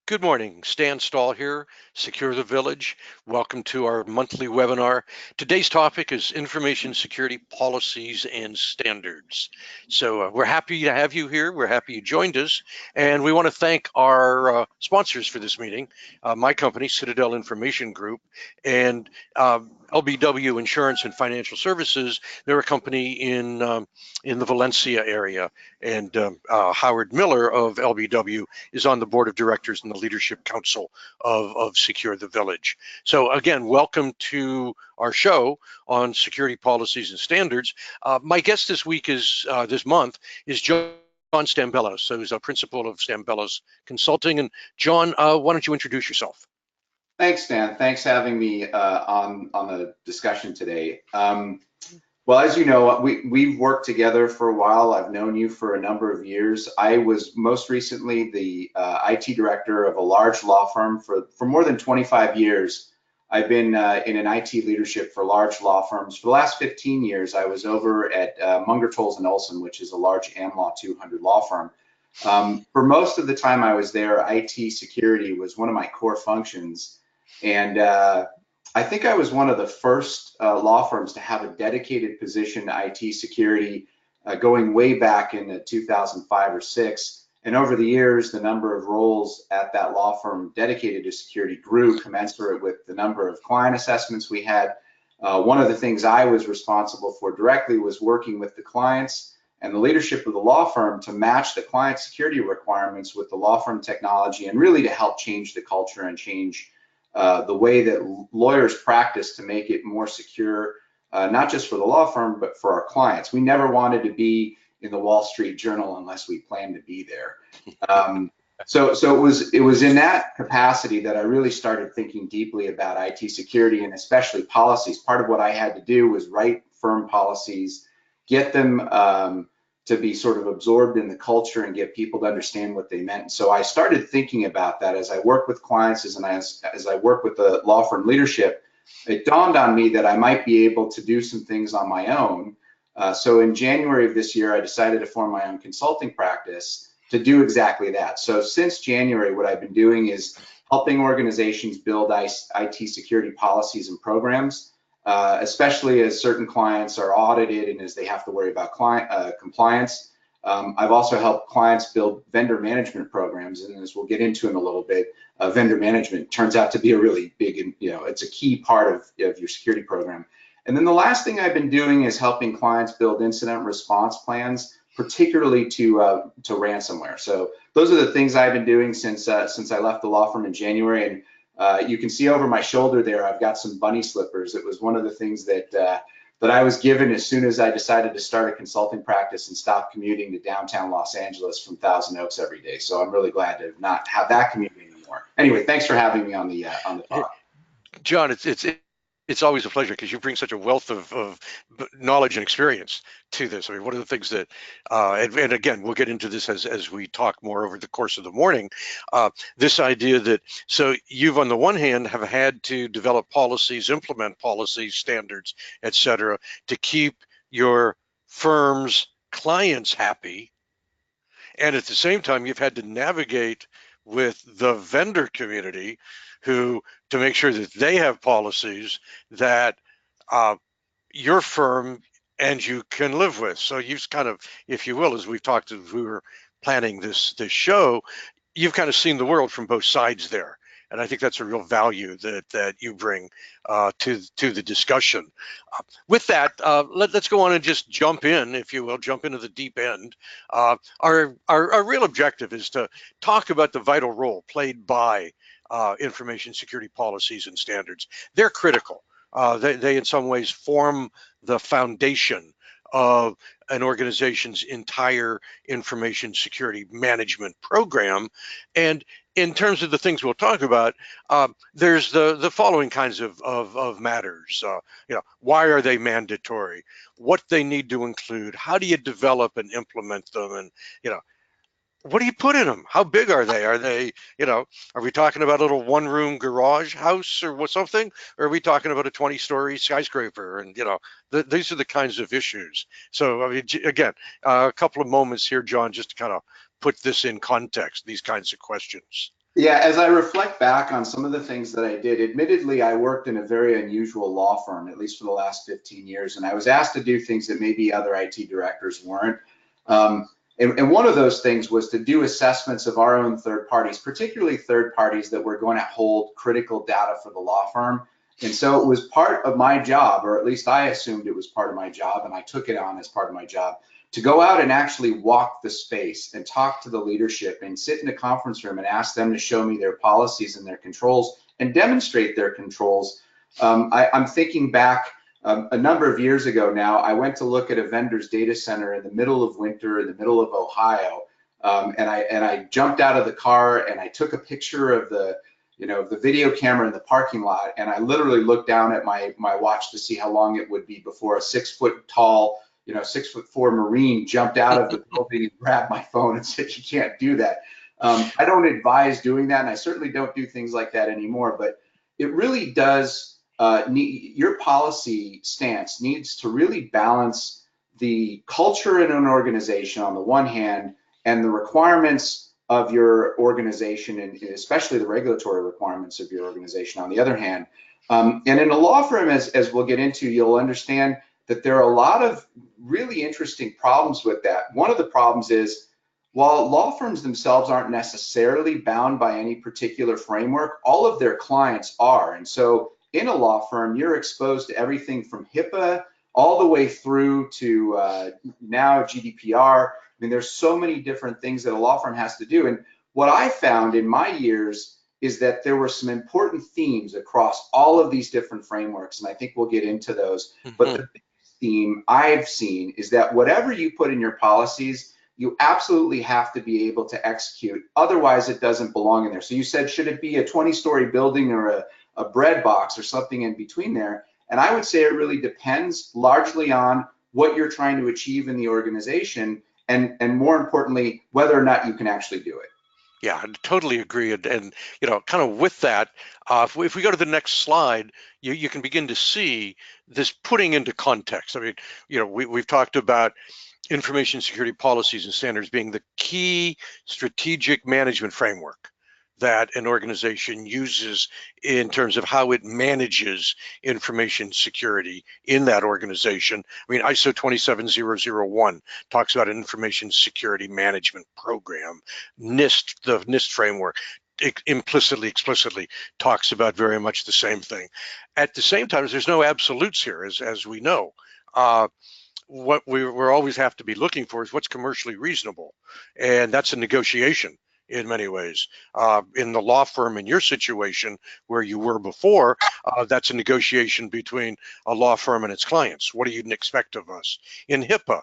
Good morning, Stahl here, Secure the Village. Welcome to our monthly webinar. Today's topic is information security policies and standards. So we're happy to have you here. We're happy you joined us. And we want to thank our sponsors for this meeting, my company, Citadel Information Group, and LBW Insurance and Financial Services. They're a company in the Valencia area. And Howard Miller of LBW is on the board of directors and the leadership council of Secure the Village. So again, welcome to our show on security policies and standards. My guest this month is John Stambelos, so he's a principal of Stambelos Consulting. And John, why don't you introduce yourself? Thanks, Dan. Thanks for having me on the discussion today. Well, as you know, we've worked together for a while. I've known you for a number of years. I was most recently the IT director of a large law firm for more than 25 years. I've been in an IT leadership for large law firms. For the last 15 years, I was over at Munger, Tolles & Olson, which is a large AmLaw 200 law firm. For most of the time I was there, IT security was one of my core functions. And I think I was one of the first law firms to have a dedicated position to IT security going way back in 2005 or 6. And over the years, the number of roles at that law firm dedicated to security grew commensurate with the number of client assessments we had. One of the things I was responsible for directly was working with the clients and the leadership of the law firm to match the client security requirements with the law firm technology, and really to help change the culture and change the way that lawyers practice to make it more secure, not just for the law firm, but for our clients. We never wanted to be in the Wall Street Journal unless we planned to be there. So it was in that capacity that I really started thinking deeply about IT security, and especially policies. Part of what I had to do was write firm policies, get them to be sort of absorbed in the culture and get people to understand what they meant. So I started thinking about that as I work with clients, as I work with the law firm leadership. It dawned on me that I might be able to do some things on my own. So in January of this year, I decided to form my own consulting practice to do exactly that. So since January, what I've been doing is helping organizations build IT security policies and programs, especially as certain clients are audited and as they have to worry about compliance. I've also helped clients build vendor management programs, and as we'll get into in a little bit, vendor management turns out to be a really big, it's a key part of your security program. And then the last thing I've been doing is helping clients build incident response plans, particularly to ransomware. So those are the things I've been doing since I left the law firm in January. And you can see over my shoulder there, I've got some bunny slippers. It was one of the things that I was given as soon as I decided to start a consulting practice and stop commuting to downtown Los Angeles from Thousand Oaks every day. So I'm really glad to not have that commute anymore. Anyway, thanks for having me on the talk. John, it's always a pleasure because you bring such a wealth of knowledge and experience to this. I mean, one of the things that, and again, we'll get into this as we talk more over the course of the morning, this idea that, so you've on the one hand have had to develop policies, implement policies, standards, et cetera, to keep your firm's clients happy. And at the same time, you've had to navigate with the vendor community to make sure that they have policies that your firm and you can live with. So you've kind of, if you will, as we've talked, as we were planning this show, you've kind of seen the world from both sides there. And I think that's a real value that you bring to the discussion. With that, let's go on and just jump in, if you will, jump into the deep end. Our real objective is to talk about the vital role played by information security policies and standards. They're critical. They in some ways form the foundation of an organization's entire information security management program. And in terms of the things we'll talk about, there's the following kinds of matters. Why are they mandatory? What they need to include? How do you develop and implement them? And what do you put in them? How big are they? Are they, are we talking about a little one-room garage house or something? Or are we talking about a 20-story skyscraper? And, these are the kinds of issues. So, I mean, again, a couple of moments here, John, just to kind of put this in context, these kinds of questions. Yeah, as I reflect back on some of the things that I did, admittedly, I worked in a very unusual law firm, at least for the last 15 years, and I was asked to do things that maybe other IT directors weren't. And one of those things was to do assessments of our own third parties, particularly third parties that were going to hold critical data for the law firm. And so it was part of my job, or at least I assumed it was part of my job, and I took it on as part of my job to go out and actually walk the space and talk to the leadership and sit in a conference room and ask them to show me their policies and their controls and demonstrate their controls. I'm thinking back a number of years ago now, I went to look at a vendor's data center in the middle of winter in the middle of Ohio. And I jumped out of the car and I took a picture of the video camera in the parking lot. And I literally looked down at my watch to see how long it would be before a 6 foot tall 6'4" Marine jumped out of the building and grabbed my phone and said, "You can't do that." I don't advise doing that, and I certainly don't do things like that anymore. But it really does your policy stance needs to really balance the culture in an organization on the one hand and the requirements of your organization, and especially the regulatory requirements of your organization on the other hand. And in a law firm, as we'll get into, you'll understand that there are a lot of really interesting problems with that. One of the problems is while law firms themselves aren't necessarily bound by any particular framework, all of their clients are. And so in a law firm, you're exposed to everything from HIPAA all the way through to now GDPR. I mean, there's so many different things that a law firm has to do. And what I found in my years is that there were some important themes across all of these different frameworks, and I think we'll get into those. But Hmm. the theme I've seen is that whatever you put in your policies, you absolutely have to be able to execute. Otherwise, it doesn't belong in there. So you said, should it be a 20-story building or a bread box or something in between there? And I would say it really depends largely on what you're trying to achieve in the organization and more importantly, whether or not you can actually do it. Yeah, I totally agree. And kind of with that, if we go to the next slide, you can begin to see this putting into context. I mean, we've talked about information security policies and standards being the key strategic management framework that an organization uses in terms of how it manages information security in that organization. I mean, ISO 27001 talks about an information security management program. NIST, the NIST framework, explicitly talks about very much the same thing. At the same time, there's no absolutes here, as we know. What we're always have to be looking for is what's commercially reasonable, and that's a negotiation in many ways. In the law firm, in your situation where you were before, that's a negotiation between a law firm and its clients. What do you expect of us? In HIPAA,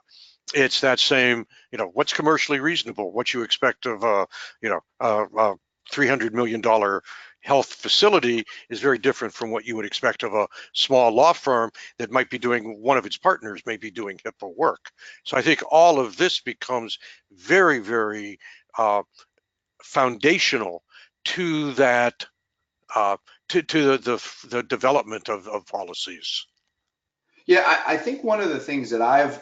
it's that same, what's commercially reasonable, what you expect of $300 million health facility is very different from what you would expect of a small law firm that might be doing, one of its partners may be doing HIPAA work. So I think all of this becomes very, very foundational to that, to the development of policies. Yeah, I think one of the things that I've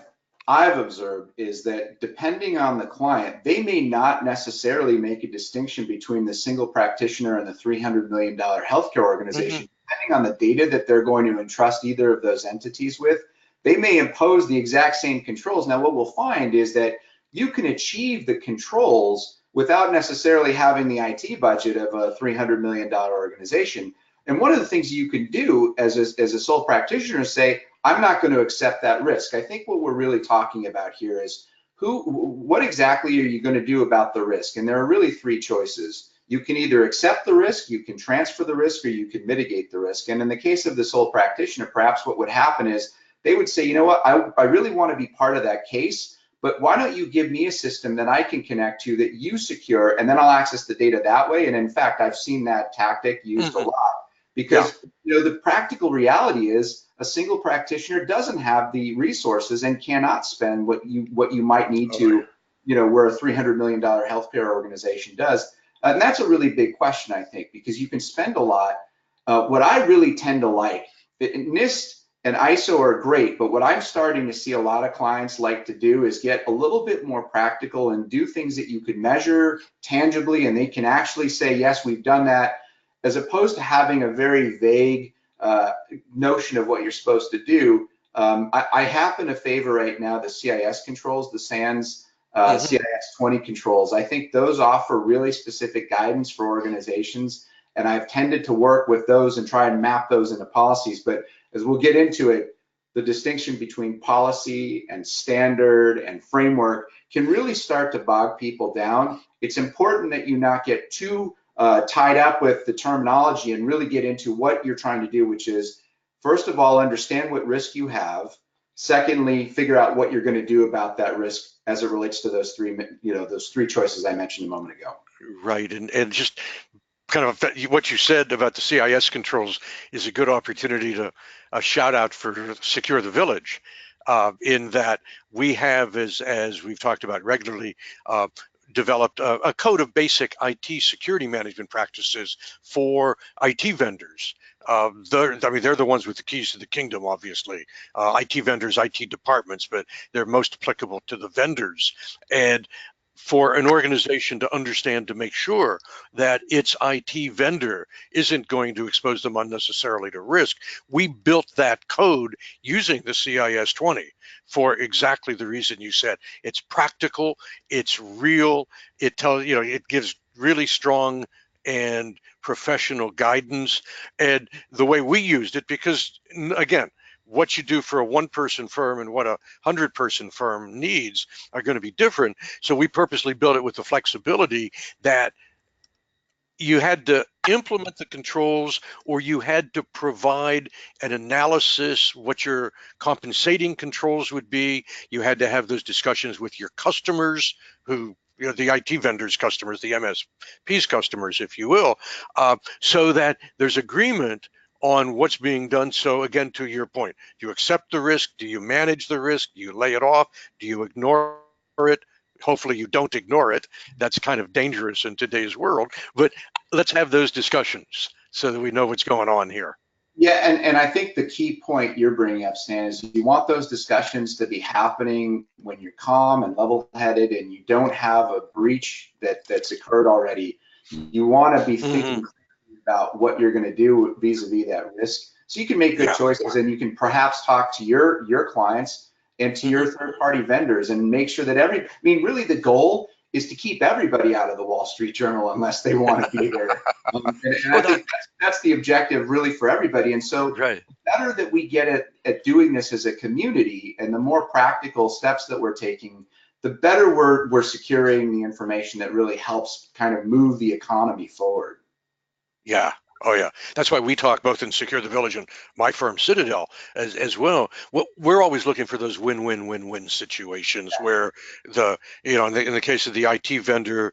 observed is that depending on the client, they may not necessarily make a distinction between the single practitioner and the $300 million healthcare Hmm. organization. Depending on the data that they're going to entrust either of those entities with, they may impose the exact same controls. Now, what we'll find is that you can achieve the controls without necessarily having the IT budget of a $300 million organization. And one of the things you can do as a sole practitioner is say, I'm not going to accept that risk. I think what we're really talking about here is what exactly are you going to do about the risk? And there are really three choices. You can either accept the risk, you can transfer the risk, or you can mitigate the risk. And in the case of the sole practitioner, perhaps what would happen is they would say, you know what, I really want to be part of that case, but why don't you give me a system that I can connect to that you secure, and then I'll access the data that way. And in fact, I've seen that tactic used a Hmm. lot Yeah, because the practical reality is a single practitioner doesn't have the resources and cannot spend what you might need totally. to, where a $300 million healthcare organization does. And that's a really big question, I think, because you can spend a lot. What I really tend to like, NIST and ISO are great, but what I'm starting to see a lot of clients like to do is get a little bit more practical and do things that you could measure tangibly and they can actually say, yes, we've done that, as opposed to having a very vague notion of what you're supposed to do. I happen to favor right now the CIS controls, the SANS Hmm. CIS 20 controls. I think those offer really specific guidance for organizations, and I've tended to work with those and try and map those into policies. But as we'll get into it, the distinction between policy and standard and framework can really start to bog people down. It's important that you not get too tied up with the terminology and really get into what you're trying to do, which is, first of all, understand what risk you have. Secondly, figure out what you're going to do about that risk as it relates to those three choices I mentioned a moment ago. Right, and just kind of what you said about the CIS controls is a good opportunity to a shout out for Secure the Village, in that we have, as we've talked about regularly, developed a code of basic IT security management practices for IT vendors. I mean, they're the ones with the keys to the kingdom, obviously. IT vendors, IT departments, but they're most applicable to the vendors. And for an organization to understand, to make sure that its IT vendor isn't going to expose them unnecessarily to risk, we built that code using the CIS 20 for exactly the reason you said. It's practical, it's real, it gives really strong and professional guidance. And the way we used it, because again, what you do for a one-person firm and what a 100-person firm needs are going to be different. So we purposely built it with the flexibility that you had to implement the controls, or you had to provide an analysis what your compensating controls would be. You had to have those discussions with your customers, who, the IT vendors customers, the MSPs customers, if you will, so that there's agreement on what's being done. So again, to your point, do you accept the risk? Do you manage the risk? Do you lay it off? Do you ignore it? Hopefully you don't ignore it. That's kind of dangerous in today's world. But let's have those discussions so that we know what's going on here. Yeah, and I think the key point you're bringing up, Stan, is you want those discussions to be happening when you're calm and level-headed and you don't have a breach that's occurred already. You want to be Hmm. thinking about what you're going to do vis-a-vis that risk, so you can make good Yeah. choices and you can perhaps talk to your clients and to Hmm. your third-party vendors and make sure that I mean, really the goal is to keep everybody out of the Wall Street Journal unless they want to be there. And I Well, that, think that's the objective really for everybody. And so right. the better that we get at doing this as a community and the more practical steps that we're taking, the better we're securing the information that really helps kind of move the economy forward. Yeah. Oh, yeah. That's why we talk both in Secure the Village and my firm Citadel as well. We're always looking for those win-win-win-win situations where in the case of the IT vendor,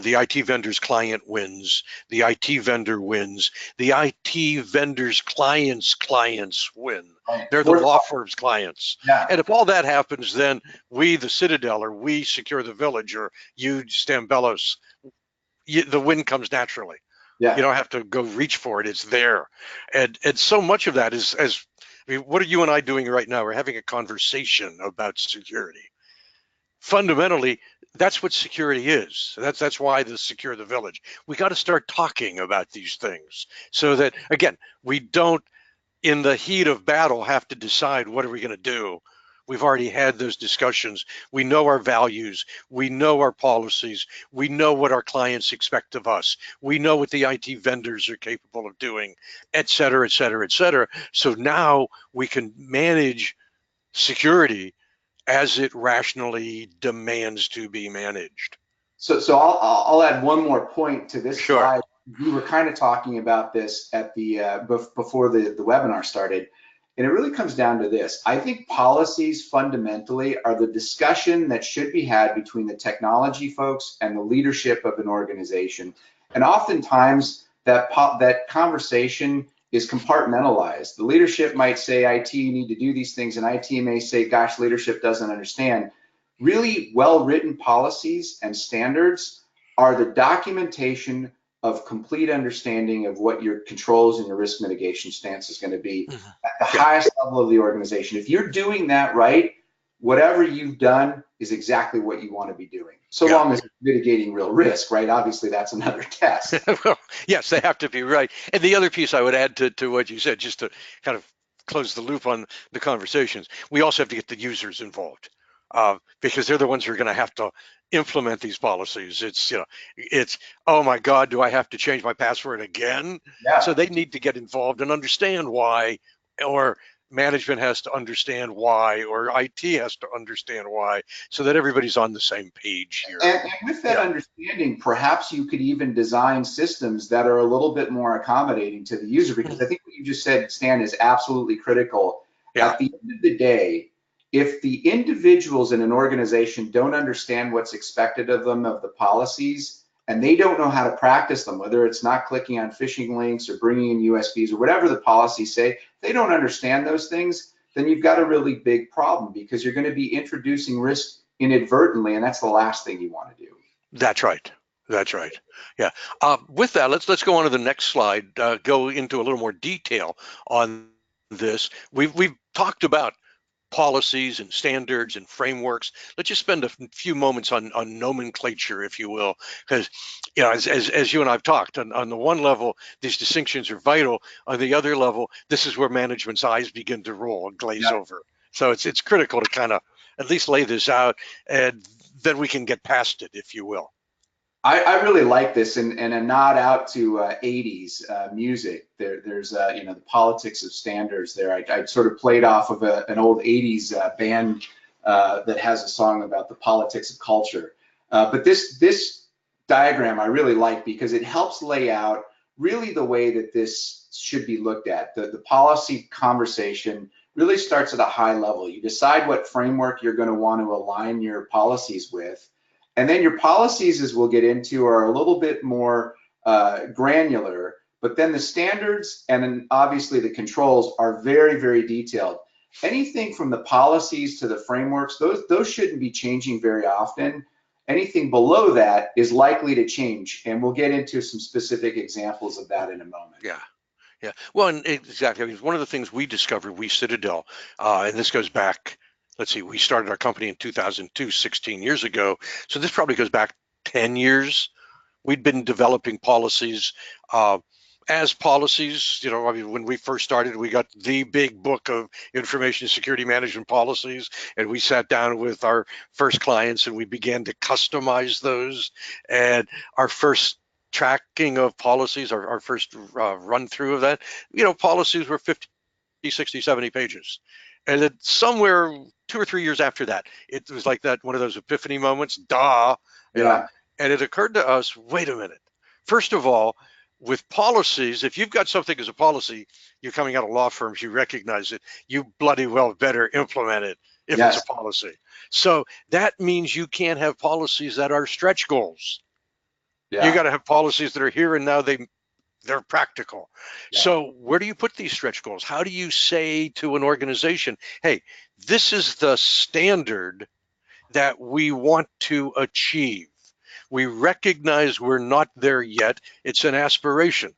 the IT vendor's client wins, the IT vendor wins, the IT vendor's clients win. Right. They're the law firm's clients. Yeah. And if all that happens, then we, the Citadel, or we, Secure the Village, or you, Stambelos, the win comes naturally. You Yeah. don't have to go reach for it. It's there. And so much of that is, I mean, what are you and I doing right now? We're having a conversation about security. Fundamentally, that's what security is. That's why the Secure the Village. We got to start talking about these things so that, again, we don't, in the heat of battle, have to decide what are we going to do. We've already had those discussions. We know our values. We know our policies. We know what our clients expect of us. We know what the IT vendors are capable of doing, et cetera, et cetera, et cetera. So now we can manage security as it rationally demands to be managed. So I'll add one more point to this Sure. slide. We were kind of talking about this at the before the webinar started, and it really comes down to this. I think policies fundamentally are the discussion that should be had between the technology folks and the leadership of an organization. And oftentimes that conversation is compartmentalized. The leadership might say, IT, you need to do these things, and IT may say, gosh, leadership doesn't understand. Really well-written policies and standards are the documentation of complete understanding of what your controls and your risk mitigation stance is going to be Mhm. at the Yeah. highest level of the organization. If you're doing that right, whatever you've done is exactly what you want to be doing, so Yeah. long as it's mitigating real risk, right? Obviously, that's another test. Well, yes, they have to be right. And the other piece I would add to what you said, just to kind of close the loop on the conversations, we also have to get the users involved, because they're the ones who are going to have to implement these policies. It's, oh my God, do I have to change my password again? So Yeah. they need to get involved and understand why, or management has to understand why, or IT has to understand why, so that everybody's on the same page here. And with that Yeah. understanding, perhaps you could even design systems that are a little bit more accommodating to the user, because I think what you just said, Stan, is absolutely critical. Yeah. At the end of the day, if the individuals in an organization don't understand what's expected of them, of the policies, and they don't know how to practice them, whether it's not clicking on phishing links or bringing in USBs or whatever the policies say, they don't understand those things, then you've got a really big problem, because you're going to be introducing risk inadvertently, and that's the last thing you want to do. That's right. That's right. Yeah. With that, let's go on to the next slide. Go into a little more detail on this. We've talked about policies and standards and frameworks. Let's just spend a few moments on nomenclature, if you will, because as you and I've talked, on the one level, these distinctions are vital. On the other level, this is where management's eyes begin to roll and glaze Yeah. over. So it's critical to kind of at least lay this out, and then we can get past it, if you will. I really like this, and a nod out to 80s music. There's the politics of standards there. I sort of played off of an old 80s band that has a song about the politics of culture. But this diagram I really like, because it helps lay out really the way that this should be looked at. The policy conversation really starts at a high level. You decide what framework you're going to want to align your policies with. And then your policies, as we'll get into, are a little bit more granular, but then the standards and then obviously the controls are very, very detailed. Anything from the policies to the frameworks, those shouldn't be changing very often. Anything below that is likely to change, and we'll get into some specific examples of that in a moment. Yeah. Yeah. Well, and exactly. I mean, one of the things we discovered, we Citadel, and this goes back, let's see, we started our company in 2002, 16 years ago. So this probably goes back 10 years. We'd been developing policies uh, as policies. I mean, when we first started, we got the big book of information security management policies, and we sat down with our first clients and we began to customize those. And our first tracking of policies, our first run through of that, policies were 50, 60, 70 pages. And then somewhere 2 or 3 years after that, it was like that one of those epiphany moments, duh, you know, Yeah, and it occurred to us, wait a minute. First of all, with policies, if you've got something as a policy, you're coming out of law firms, you recognize it, you bloody well better implement it if it's a yes, policy. So that means you can't have policies that are stretch goals. You yeah, got to have policies that are here and now, they're practical. yeah, So where do you put these stretch goals? How do you say to an organization, hey, this is the standard that we want to achieve? We recognize we're not there yet. It's an aspiration.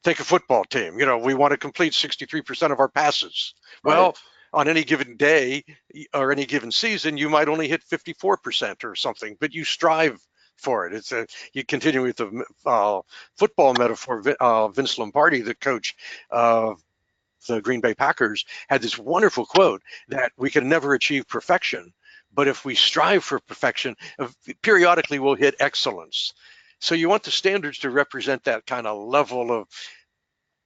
Take a football team. We want to complete 63% of our passes. right, Well, on any given day or any given season, you might only hit 54% or something, but you strive for it. You continue with the football metaphor. Vince Lombardi, the coach of the Green Bay Packers, had this wonderful quote that we can never achieve perfection, but if we strive for perfection, periodically we'll hit excellence. So you want the standards to represent that kind of level of,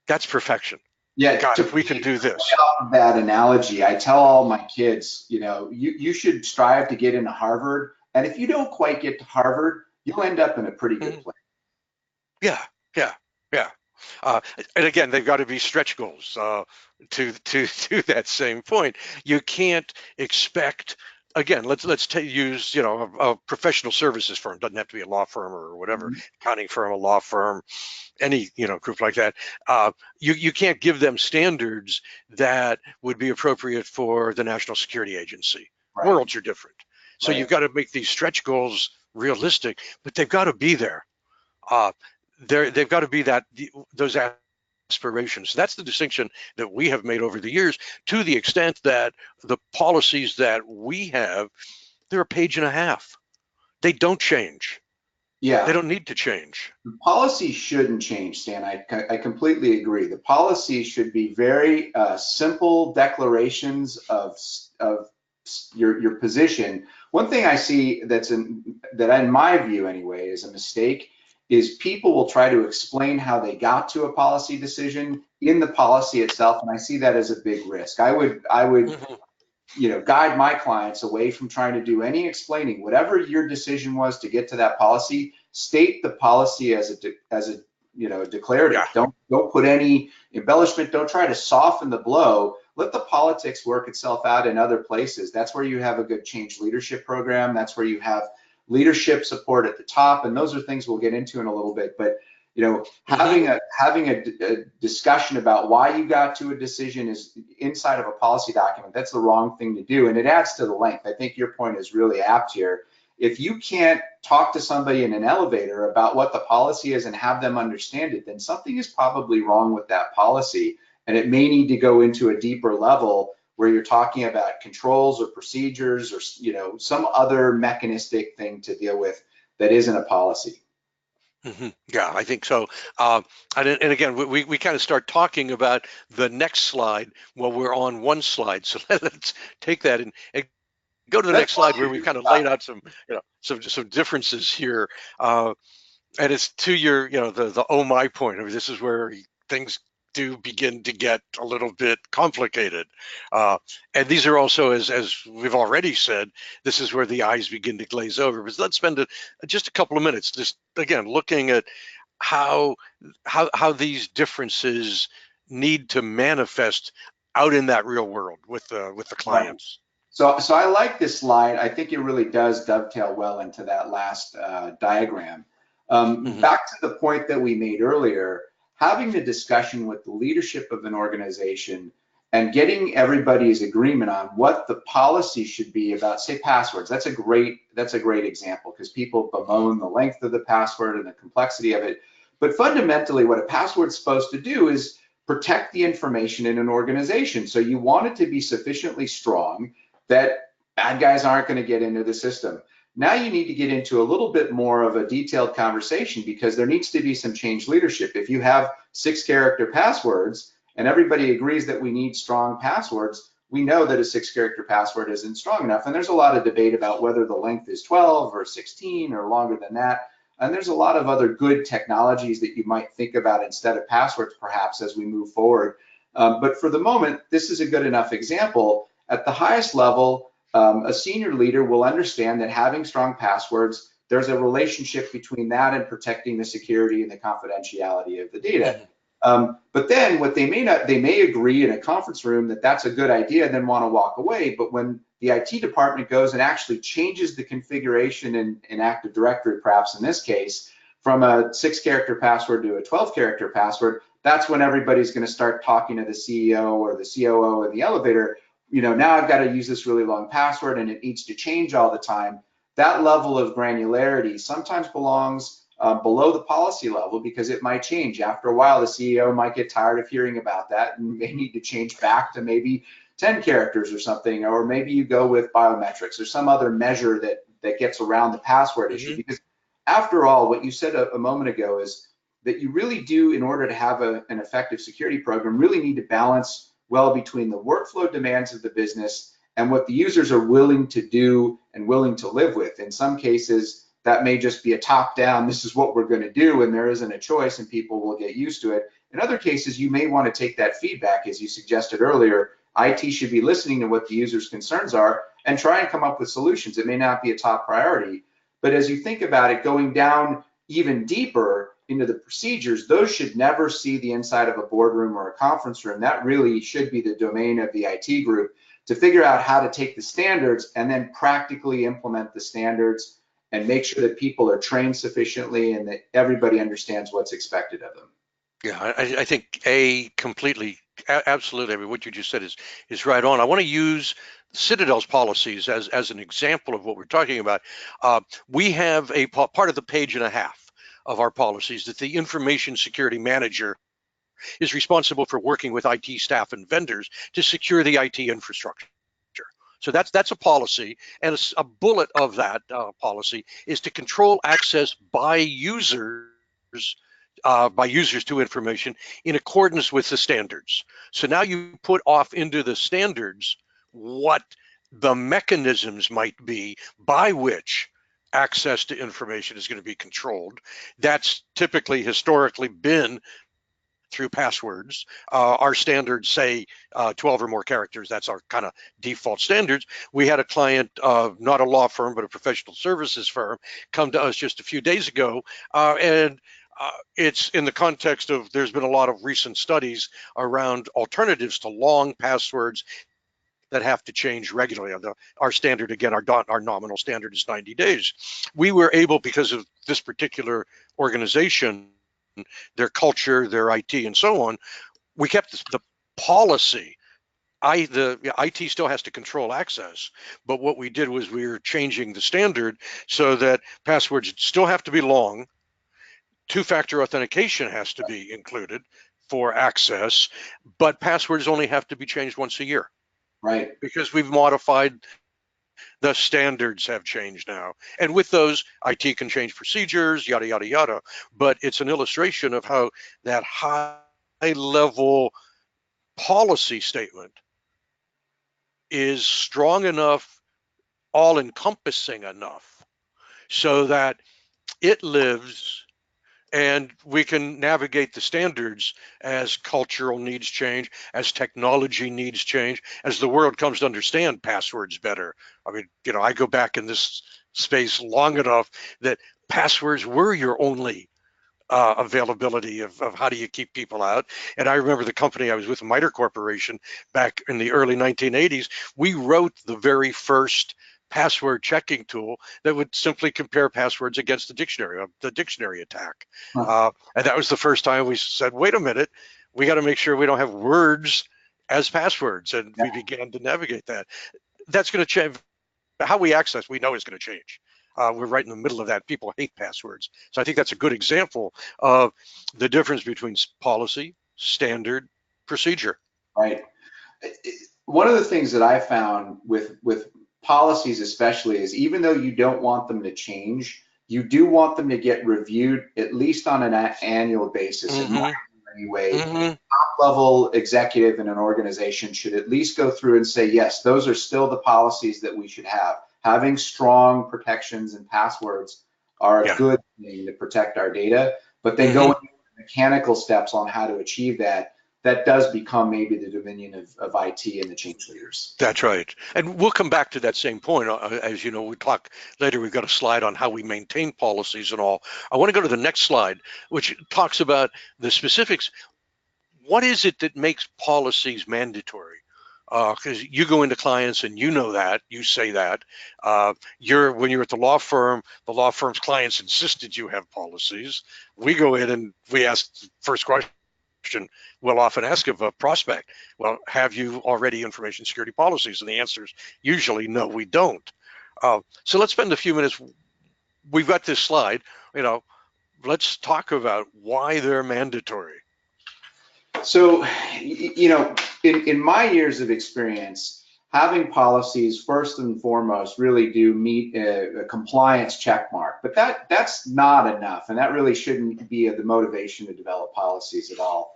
that's perfection. yeah. God, To if we can play do this. off of that analogy, I tell all my kids, you should strive to get into Harvard, and if you don't quite get to Harvard, you'll end up in a pretty good Mhm. place. Yeah, yeah, yeah. And again, they've got to be stretch goals to that same point. You can't expect. Again, let's use a professional services firm. Doesn't have to be a law firm or whatever, Mhm. accounting firm, a law firm, any group like that. You can't give them standards that would be appropriate for the National Security Agency. Right, Worlds are different, so you've right. got to make these stretch goals realistic, but they've got to be there. Uh, they've got to be those aspirations. That's the distinction that we have made over the years, to the extent that the policies that we have, they're a page and a half. They don't change. They Yeah. don't need to change. The policy shouldn't change, Stan. I completely agree. The policy should be very simple declarations of your position. One thing I see that in my view anyway is a mistake is people will try to explain how they got to a policy decision in the policy itself, and I see that as a big risk. I would Mhm. guide my clients away from trying to do any explaining. Whatever your decision was to get to that policy, state the policy as a Yeah. declarative. Don't put any embellishment. Don't try to soften the blow. Let the politics work itself out in other places. That's where you have a good change leadership program. That's where you have leadership support at the top, and those are things we'll get into in a little bit. But Hmm. having a discussion about why you got to a decision is inside of a policy document. That's the wrong thing to do, and it adds to the length. I think your point is really apt here. If you can't talk to somebody in an elevator about what the policy is and have them understand it, then something is probably wrong with that policy, and it may need to go into a deeper level where you're talking about controls or procedures or some other mechanistic thing to deal with that isn't a policy. Hmm. Yeah, I think so. Uh, and again, we kind of start talking about the next slide while we're on one slide. So let's take that and go to the That's next slide where we've fine. kind of laid out some differences here. And it's to your, the oh my point. I mean, this is where things do begin to get a little bit complicated. Uh, and these are also, as we've already said, this is where the eyes begin to glaze over. But let's spend just a couple of minutes just again looking at how how these differences need to manifest out in that real world with the Right. clients. So I like this slide. I think it really does dovetail well into that last diagram. Hmm. Back to the point that we made earlier, having the discussion with the leadership of an organization and getting everybody's agreement on what the policy should be about, say, passwords. That's a great example because people bemoan the length of the password and the complexity of it. But fundamentally, what a password's supposed to do is protect the information in an organization. So you want it to be sufficiently strong that bad guys aren't going to get into the system. Now you need to get into a little bit more of a detailed conversation because there needs to be some change leadership. If you have 6-character passwords and everybody agrees that we need strong passwords, we know that a 6-character password isn't strong enough. And there's a lot of debate about whether the length is 12 or 16 or longer than that. And there's a lot of other good technologies that you might think about instead of passwords, perhaps, as we move forward. But for the moment, this is a good enough example. At the highest level, a senior leader will understand that having strong passwords, there's a relationship between that and protecting the security and the confidentiality of the data. Hmm. But then what they may agree in a conference room that that's a good idea and then want to walk away. But when the IT department goes and actually changes the configuration in Active Directory, perhaps in this case, from a 6-character password to a 12-character password, that's when everybody's going to start talking to the CEO or the COO in the elevator. Now I've got to use this really long password and it needs to change all the time. That level of granularity sometimes belongs below the policy level because it might change. After a while, the CEO might get tired of hearing about that and may need to change back to maybe 10 characters or something, or maybe you go with biometrics or some other measure that gets around the password issue. Hmm. Because after all, what you said a moment ago is that you really do, in order to have an effective security program, really need to balance well between the workflow demands of the business and what the users are willing to do and willing to live with. In some cases, that may just be a top-down, this is what we're going to do, and there isn't a choice, and people will get used to it. In other cases, you may want to take that feedback, as you suggested earlier. IT should be listening to what the user's concerns are and try and come up with solutions. It may not be a top priority, but as you think about it, going down even deeper into the procedures, those should never see the inside of a boardroom or a conference room. That really should be the domain of the IT group to figure out how to take the standards and then practically implement the standards and make sure that people are trained sufficiently and that everybody understands what's expected of them. Yeah, I think completely, absolutely. I mean, what you just said is right on. I want to use Citadel's policies as an example of what we're talking about. We have a part of the page and a half. of our policies that the information security manager is responsible for working with IT staff and vendors to secure the IT infrastructure. So that's a policy, and a bullet of that policy is to control access by users to information in accordance with the standards. So now you put off into the standards what the mechanisms might be by which access to information is going to be controlled. That's typically historically been through passwords. Our standards say 12 or more characters. That's our kind of default standards. We had a client, not a law firm, but a professional services firm, come to us just a few days ago, and it's in the context of there's been a lot of recent studies around alternatives to long passwords that have to change regularly. Our standard, again, our nominal standard is 90 days. We were able, because of this particular organization, their culture, their IT, and so on, we kept the policy. The IT still has to control access, but what we did was we were changing the standard so that passwords still have to be long, two-factor authentication has to be included for access, but passwords only have to be changed once a year. Right. Because we've modified, the standards have changed now. And with those, IT can change procedures, yada, yada, yada. But it's an illustration of how that high-level policy statement is strong enough, all-encompassing enough, so that it lives and we can navigate the standards as cultural needs change, as technology needs change, as the world comes to understand passwords better. I mean, I go back in this space long enough that passwords were your only availability of how do you keep people out. And I remember the company I was with, MITRE Corporation, back in the early 1980s, we wrote the very first password checking tool that would simply compare passwords against the dictionary attack. Huh. And that was the first time we said, wait a minute, we got to make sure we don't have words as passwords. And Yeah. we began to navigate that. That's going to change. How we access, we know is going to change. We're right in the middle of that. People hate passwords. So I think that's a good example of the difference between policy, standard, procedure. Right. One of the things that I found with policies especially is, even though you don't want them to change, you do want them to get reviewed at least on an annual basis. In my Mm-hmm. view, anyway, Mm-hmm. top level executive in an organization should at least go through and say, yes, those are still the policies that we should have. Having strong protections and passwords are a Yeah. good thing to protect our data, but then Mm-hmm. going into mechanical steps on how to achieve that, that does become maybe the dominion of IT and the change leaders. That's right. And we'll come back to that same point. As you know, we talk later, we've got a slide on how we maintain policies and all. I want to go to the next slide, which talks about the specifics. What is it that makes policies mandatory? Because you go into clients and you know that, you say that. When you're at the law firm's clients insisted you have policies. We go in and we ask the first question we'll often ask of a prospect, well, have you already information security policies? And the answer is usually no, we don't. So let's spend a few minutes. We've got this slide, let's talk about why they're mandatory. So, in my years of experience, having policies first and foremost really do meet a compliance check mark, but that's not enough, and that really shouldn't be the motivation to develop policies at all.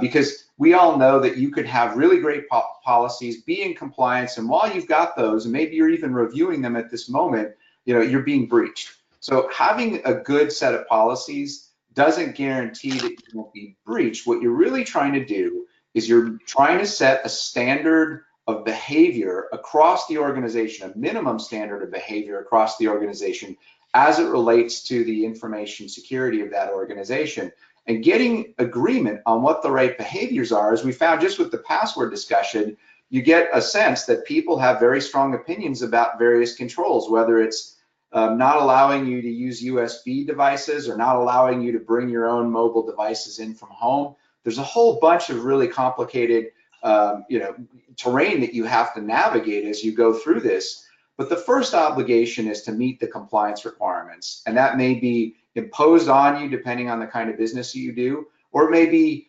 Because we all know that you could have really great policies, be in compliance, and while you've got those, and maybe you're even reviewing them at this moment, you're being breached. So having a good set of policies doesn't guarantee that you won't be breached. What you're really trying to do is you're trying to set a standard of behavior across the organization, a minimum standard of behavior across the organization as it relates to the information security of that organization. And getting agreement on what the right behaviors are, as we found just with the password discussion, you get a sense that people have very strong opinions about various controls, whether it's not allowing you to use USB devices or not allowing you to bring your own mobile devices in from home. There's a whole bunch of really complicated terrain that you have to navigate as you go through this. But the first obligation is to meet the compliance requirements. And that may be imposed on you depending on the kind of business you do, or maybe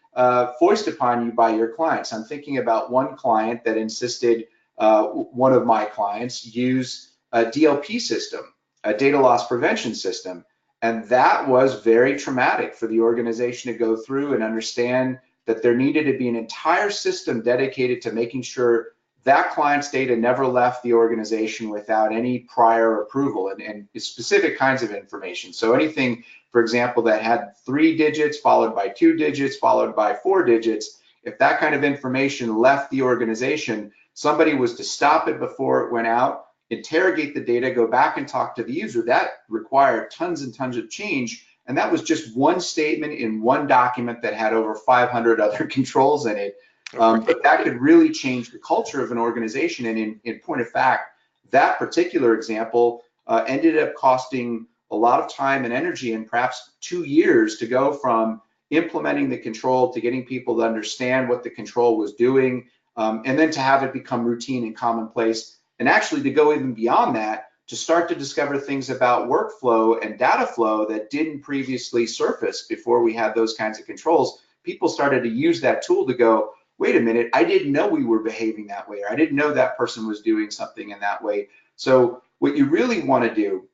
foisted upon you by your clients. I'm thinking about one client that insisted one of my clients use a DLP system, a data loss prevention system. And that was very traumatic for the organization to go through and understand that there needed to be an entire system dedicated to making sure that client's data never left the organization without any prior approval and specific kinds of information. So anything, for example, that had 3 digits followed by 2 digits followed by 4 digits, if that kind of information left the organization, somebody was to stop it before it went out, interrogate the data, go back and talk to the user. That required tons and tons of change. And that was just one statement in one document that had over 500 other controls in it. But that could really change the culture of an organization. And in point of fact, that particular example ended up costing a lot of time and energy and perhaps 2 years to go from implementing the control to getting people to understand what the control was doing, and then to have it become routine and commonplace. And actually to go even beyond that, to start to discover things about workflow and data flow that didn't previously surface before we had those kinds of controls. People started to use that tool to go, wait a minute, I didn't know we were behaving that way, or I didn't know that person was doing something in that way. So what you really want to do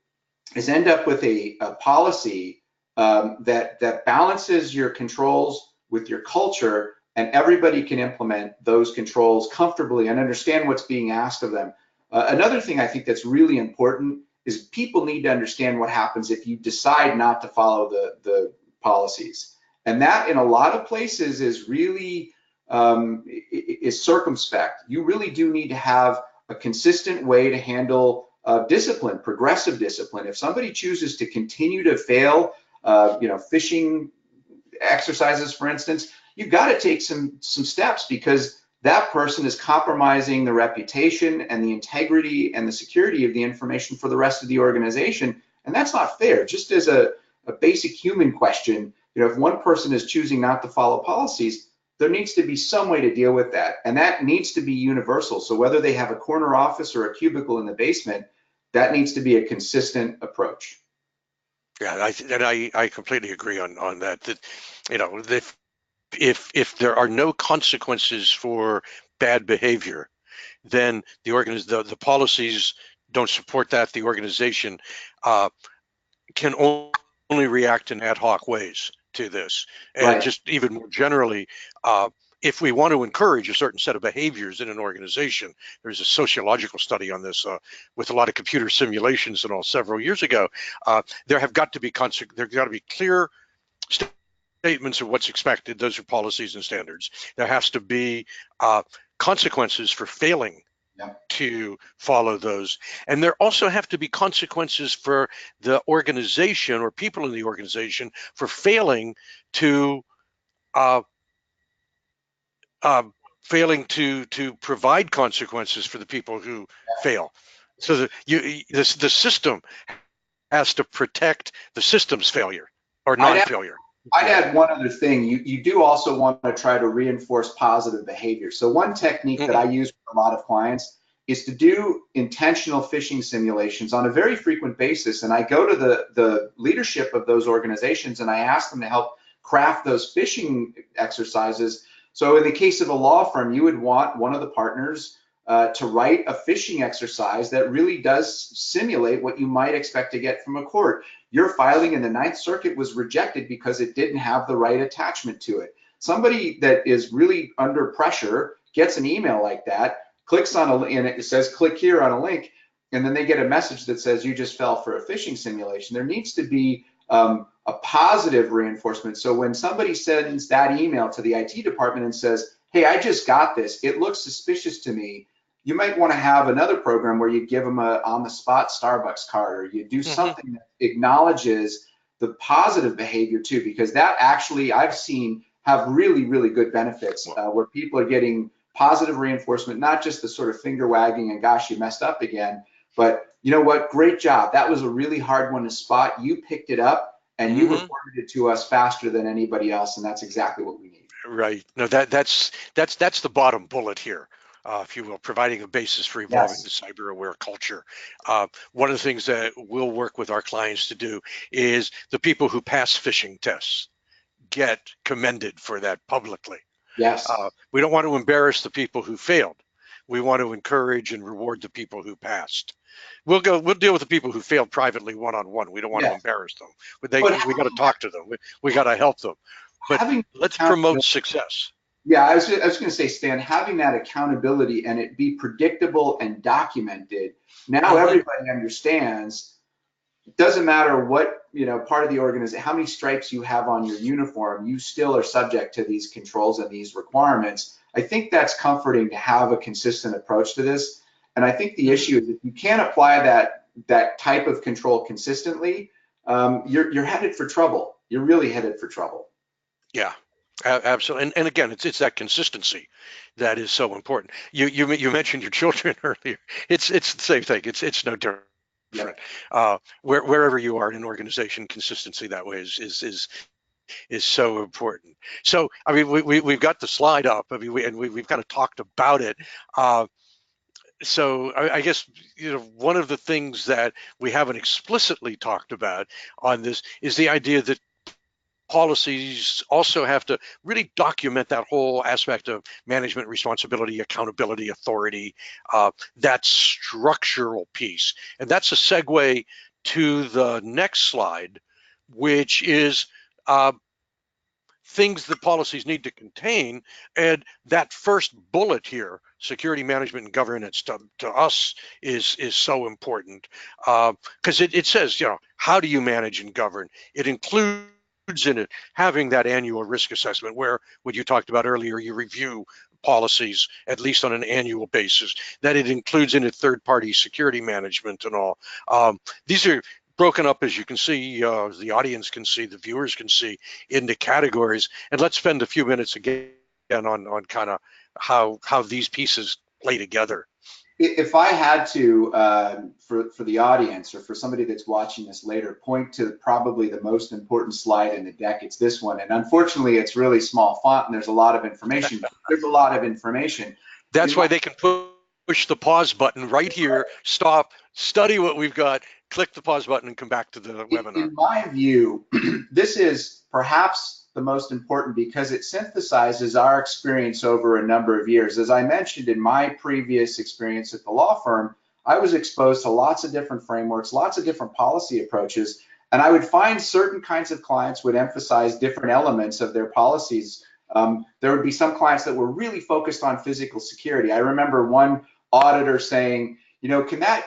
is end up with a policy that balances your controls with your culture, and everybody can implement those controls comfortably and understand what's being asked of them. Another thing I think that's really important is people need to understand what happens if you decide not to follow the policies. And that in a lot of places is really is circumspect. You really do need to have a consistent way to handle discipline, progressive discipline. If somebody chooses to continue to fail, phishing exercises, for instance, you've got to take some steps, because that person is compromising the reputation and the integrity and the security of the information for the rest of the organization. And that's not fair. Just as a basic human question, if one person is choosing not to follow policies, there needs to be some way to deal with that. And that needs to be universal. So whether they have a corner office or a cubicle in the basement, that needs to be a consistent approach. Yeah, I completely agree on that. That if there are no consequences for bad behavior, then the policies don't support that. The organization can only react in ad hoc ways to this. And Right. just even more generally, if we want to encourage a certain set of behaviors in an organization, there's a sociological study on this with a lot of computer simulations and all several years ago. There have got to be clear statements of what's expected. Those are policies and standards. There has to be consequences for failing to follow those. And there also have to be consequences for the organization or people in the organization for failing to provide consequences for the people who fail. So that the system has to protect the system's failure or non-failure. I'd add one other thing. You do also want to try to reinforce positive behavior. So one technique that I use with a lot of clients is to do intentional phishing simulations on a very frequent basis. And I go to the leadership of those organizations and I ask them to help craft those phishing exercises. So in the case of a law firm, you would want one of the partners to write a phishing exercise that really does simulate what you might expect to get from a court. Your filing in the Ninth Circuit was rejected because it didn't have the right attachment to it. Somebody that is really under pressure gets an email like that, clicks on and it says click here on a link, and then they get a message that says you just fell for a phishing simulation. There needs to be a positive reinforcement. So when somebody sends that email to the IT department and says, hey, I just got this, it looks suspicious to me, you might want to have another program where you give them a on-the-spot Starbucks card, or you do something that acknowledges the positive behavior too, because that actually I've seen have really, really good benefits where people are getting positive reinforcement, not just the sort of finger wagging and gosh, you messed up again, but you know what, great job. That was a really hard one to spot. You picked it up and you reported it to us faster than anybody else, and that's exactly what we need. Right. No, that's the bottom bullet here. if you will, providing a basis for evolving the Yes. cyber-aware culture. One of the things that we'll work with our clients to do is the people who pass phishing tests get commended for that publicly. Yes. We don't want to embarrass the people who failed. We want to encourage and reward the people who passed. We'll deal with the people who failed privately one-on-one. We don't want to Yes. embarrass them. But We got to talk to them. We got to help them. But having let's promote accountability. success. Yeah, I was going to say, Stan, having that accountability and it be predictable and documented. Now Mm-hmm. everybody understands. It doesn't matter what, part of the organization, how many stripes you have on your uniform, you still are subject to these controls and these requirements. I think that's comforting to have a consistent approach to this. And I think the Mm-hmm. issue is if you can't apply that type of control consistently, you're headed for trouble. You're really headed for trouble. Yeah, absolutely. And again, it's that consistency that is so important. You mentioned your children earlier. It's the same thing. It's no different. Yep. Wherever you are in an organization, consistency that way is so important. So I mean, we've got the slide up. I mean, we've kind of talked about it. Uh, so I guess one of the things that we haven't explicitly talked about on this is the idea that policies also have to really document that whole aspect of management responsibility, accountability, authority, that structural piece. And that's a segue to the next slide, which is things that policies need to contain. And that first bullet here, security management and governance, to us is so important, because it says, how do you manage and govern? It includes in it having that annual risk assessment where, what you talked about earlier, you review policies at least on an annual basis, that it includes in it third-party security management and all. These are broken up, as you can see, the audience can see, the viewers can see, into categories. And let's spend a few minutes again on kind of how these pieces play together. If I had to, for the audience or for somebody that's watching this later, point to probably the most important slide in the deck, it's this one. And unfortunately, it's really small font and there's a lot of information. There's a lot of information. That's In my, why they can push the pause button right here, stop, study what we've got, click the pause button and come back to the webinar. in my view, this is perhaps the most important because it synthesizes our experience over a number of years. As I mentioned in my previous experience at the law firm, I was exposed to lots of different frameworks, lots of different policy approaches, and I would find certain kinds of clients would emphasize different elements of their policies. There would be some clients that were really focused on physical security. I remember one auditor saying, can that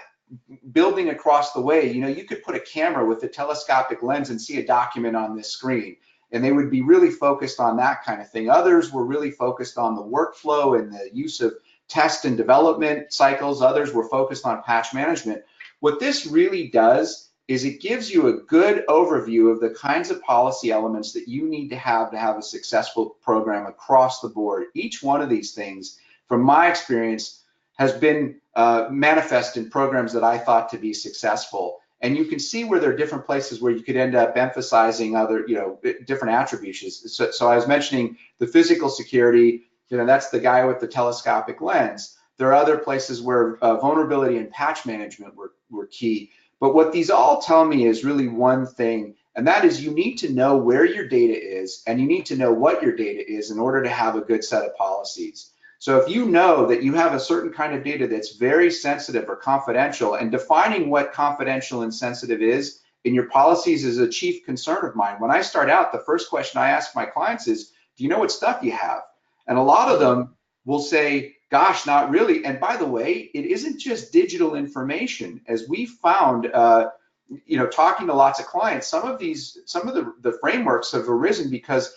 building across the way, you could put a camera with a telescopic lens and see a document on this screen. And they would be really focused on that kind of thing. Others were really focused on the workflow and the use of test and development cycles. Others were focused on patch management. What this really does is it gives you a good overview of the kinds of policy elements that you need to have a successful program across the board. Each one of these things, from my experience, has been manifest in programs that I thought to be successful. And you can see where there are different places where you could end up emphasizing other, different attributes. So I was mentioning the physical security, that's the guy with the telescopic lens. There are other places where vulnerability and patch management were key. But what these all tell me is really one thing, and that is you need to know where your data is and you need to know what your data is in order to have a good set of policies. So if you know that you have a certain kind of data that's very sensitive or confidential, and defining what confidential and sensitive is in your policies is a chief concern of mine. When I start out, the first question I ask my clients is, do you know what stuff you have? And a lot of them will say, gosh, not really. And by the way, it isn't just digital information. As we found, talking to lots of clients, some of the frameworks have arisen because,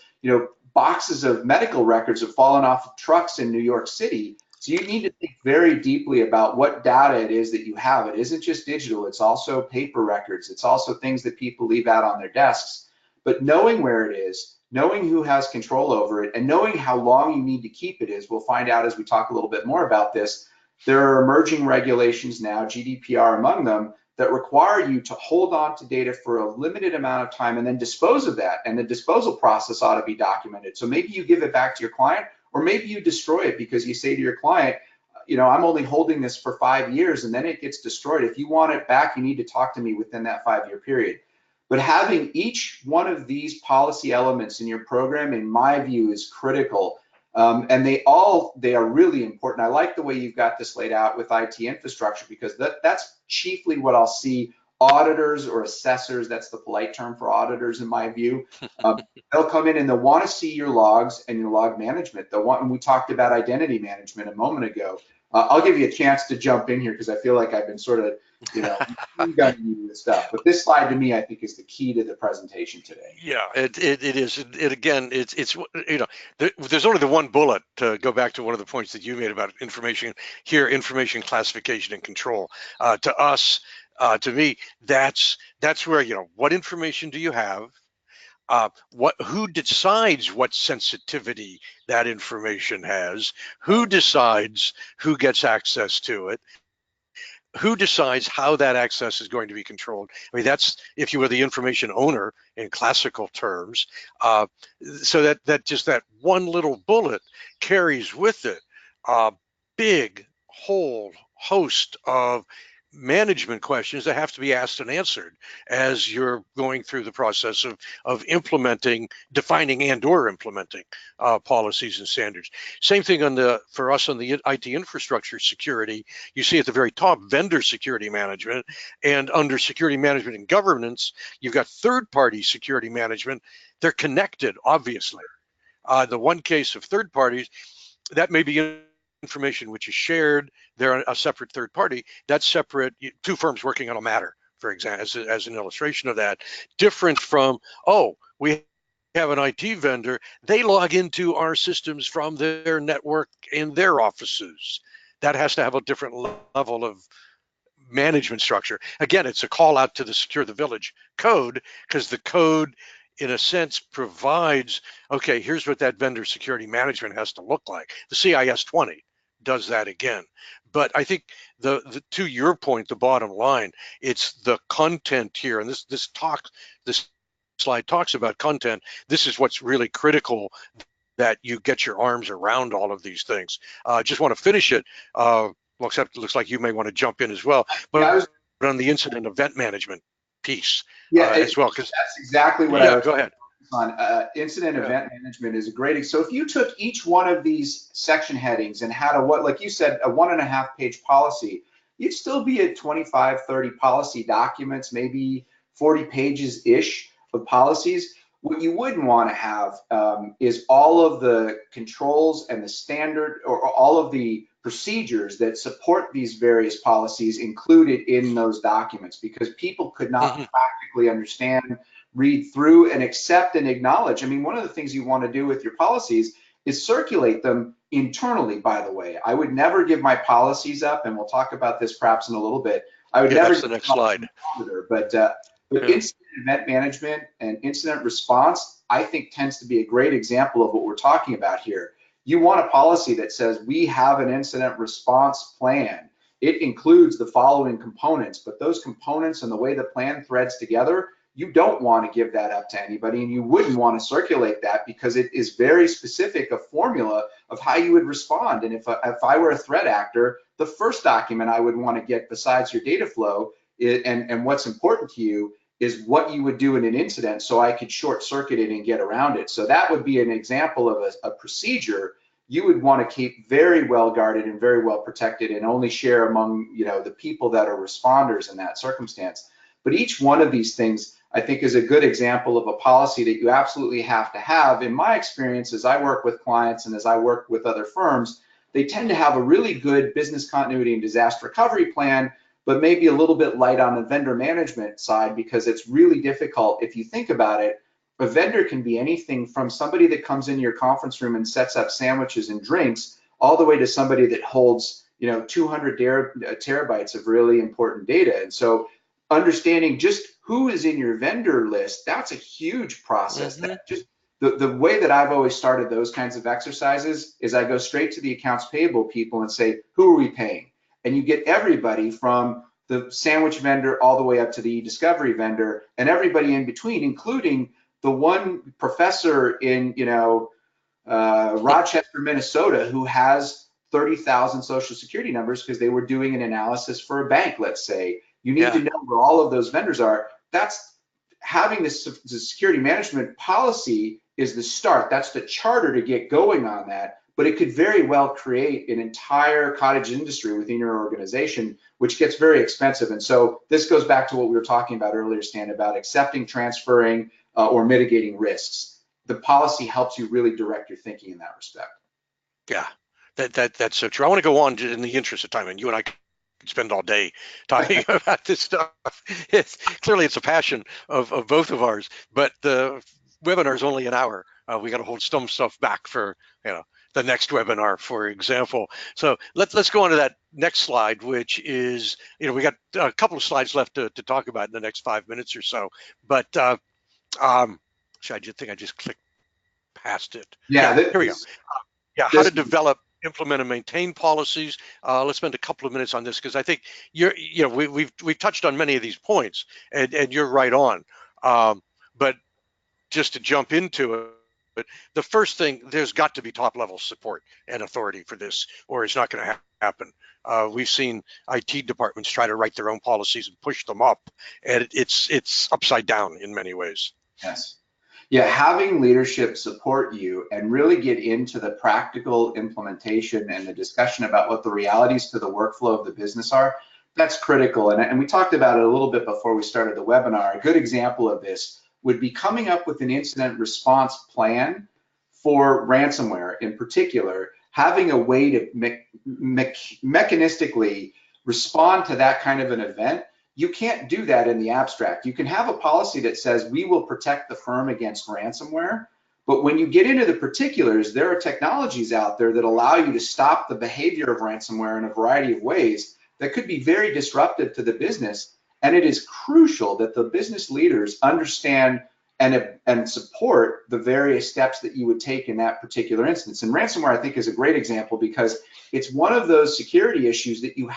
boxes of medical records have fallen off of trucks in New York City. So you need to think very deeply about what data it is that you have. It isn't just digital, it's also paper records. It's also things that people leave out on their desks. But knowing where it is, knowing who has control over it, and knowing how long you need to keep it is, we'll find out as we talk a little bit more about this. There are emerging regulations now, GDPR among them, that require you to hold on to data for a limited amount of time and then dispose of that. And the disposal process ought to be documented. So maybe you give it back to your client, or maybe you destroy it because you say to your client, I'm only holding this for 5 years and then it gets destroyed. If you want it back, you need to talk to me within that 5-year period. But having each one of these policy elements in your program, in my view, is critical. And they are really important. I like the way you've got this laid out with IT infrastructure, because that's chiefly what I'll see auditors or assessors, that's the polite term for auditors in my view. They'll come in and they'll want to see your logs and your log management. They'll want, and we talked about identity management a moment ago. I'll give you a chance to jump in here because I feel like I've been sort of, gunning you with stuff. But this slide to me, I think, is the key to the presentation today. Yeah, it is. It again, it's there's only the one bullet to go back to one of the points that you made about information here, information classification and control. To us, to me, that's where, what information do you have? Who decides what sensitivity that information has? Who decides who gets access to it? Who decides how that access is going to be controlled? I mean, that's, if you were the information owner in classical terms. So that one little bullet carries with it a big whole host of management questions that have to be asked and answered as you're going through the process of implementing, defining and/or implementing policies and standards. Same thing for us on the IT infrastructure security. You see at the very top, vendor security management, and under security management and governance, you've got third-party security management. They're connected, obviously. The one case of third parties, that may be information which is shared, they're a separate third party. That's separate, two firms working on a matter, for example, as an illustration of that. Different from, we have an IT vendor, they log into our systems from their network in their offices. That has to have a different level of management structure. Again, it's a call out to the SecureTheVillage code, because the code, in a sense, provides, okay, here's what that vendor security management has to look like. The CIS 20 does that again. But I think to your point, the bottom line, it's the content here, and this slide talks about content. This is what's really critical, that you get your arms around all of these things. Just want to finish it. Except it looks like you may want to jump in as well. But on the incident event management piece as well, because that's exactly what I was. Go ahead. On incident event management is a great. So if you took each one of these section headings and had like you said, a 1.5-page policy, you'd still be at 25, 30 policy documents, maybe 40 pages ish of policies. What you wouldn't want to have is all of the controls and the standard, or all of the procedures that support these various policies included in those documents, because people could not practically understand, read through, and accept and acknowledge. I mean, one of the things you want to do with your policies is circulate them internally, by the way. I would never give my policies up, and we'll talk about this perhaps in a little bit. I would never. That's the next slide. But incident event management and incident response, I think, tends to be a great example of what we're talking about here. You want a policy that says we have an incident response plan. It includes the following components, but those components and the way the plan threads together, you don't want to give that up to anybody, and you wouldn't want to circulate that, because it is very specific, a formula of how you would respond. And if I were a threat actor, the first document I would want to get, besides your data flow and what's important to you, is what you would do in an incident, so I could short circuit it and get around it. So that would be an example of a procedure you would want to keep very well guarded and very well protected, and only share among the people that are responders in that circumstance. But each one of these things, I think, is a good example of a policy that you absolutely have to have. In my experience, as I work with clients and as I work with other firms, they tend to have a really good business continuity and disaster recovery plan, but maybe a little bit light on the vendor management side, because it's really difficult. If you think about it, a vendor can be anything from somebody that comes in your conference room and sets up sandwiches and drinks, all the way to somebody that holds 200 terabytes of really important data. And so understanding just who is in your vendor list, that's a huge process. That just the way that I've always started those kinds of exercises is I go straight to the accounts payable people and say, who are we paying? And you get everybody from the sandwich vendor all the way up to the e-discovery vendor, and everybody in between, including the one professor in Rochester, Minnesota, who has 30,000 social security numbers because they were doing an analysis for a bank, let's say. You need to Yeah. know where all of those vendors are. That's having this, the security management policy is the start. That's the charter to get going on that. But it could very well create an entire cottage industry within your organization, which gets very expensive. And so this goes back to what we were talking about earlier, Stan, about accepting, transferring, or mitigating risks. The policy helps you really direct your thinking in that respect. Yeah, that's so true. I want to go on in the interest of time, and you and I could spend all day talking about this stuff. It's a passion of both of ours, but the webinar is only an hour. We got to hold some stuff back for the next webinar, for example. So let's go on to that next slide, which is we got a couple of slides left to talk about in the next 5 minutes or so. But I just think I just clicked past it. Yeah, Yeah, here we go. Yeah, how to this develop, implement, and maintain policies. Let's spend a couple of minutes on this because I think we've touched on many of these points, and you're right on. But just to jump into it, the first thing, there's got to be top level support and authority for this, or it's not going to happen. We've seen IT departments try to write their own policies and push them up, and it's upside down in many ways. Yes. Yeah, having leadership support you and really get into the practical implementation and the discussion about what the realities to the workflow of the business are, that's critical. And we talked about it a little bit before we started the webinar. A good example of this would be coming up with an incident response plan for ransomware in particular, having a way to mechanistically respond to that kind of an event. You can't do that in the abstract. You can have a policy that says we will protect the firm against ransomware, but when you get into the particulars, there are technologies out there that allow you to stop the behavior of ransomware in a variety of ways that could be very disruptive to the business. And it is crucial that the business leaders understand and support the various steps that you would take in that particular instance. And ransomware, I think, is a great example because it's one of those security issues that you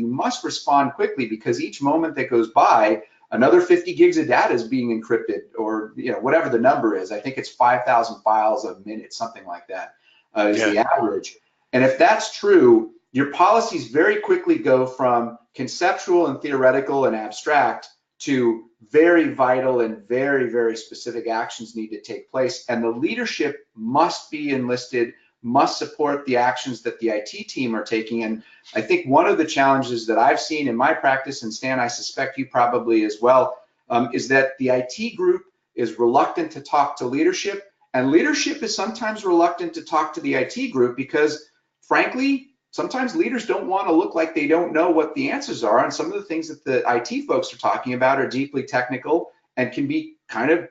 must respond quickly, because each moment that goes by, another 50 gigs of data is being encrypted, or whatever the number is. I think it's 5,000 files a minute, something like that is the average. And if that's true, your policies very quickly go from conceptual and theoretical and abstract to very vital and very, very specific actions need to take place. And the leadership must be enlisted, must support the actions that the IT team are taking. And I think one of the challenges that I've seen in my practice, and Stan, I suspect you probably as well, is that the IT group is reluctant to talk to leadership, and leadership is sometimes reluctant to talk to the IT group because, frankly, sometimes leaders don't want to look like they don't know what the answers are. And some of the things that the IT folks are talking about are deeply technical and can be kind of,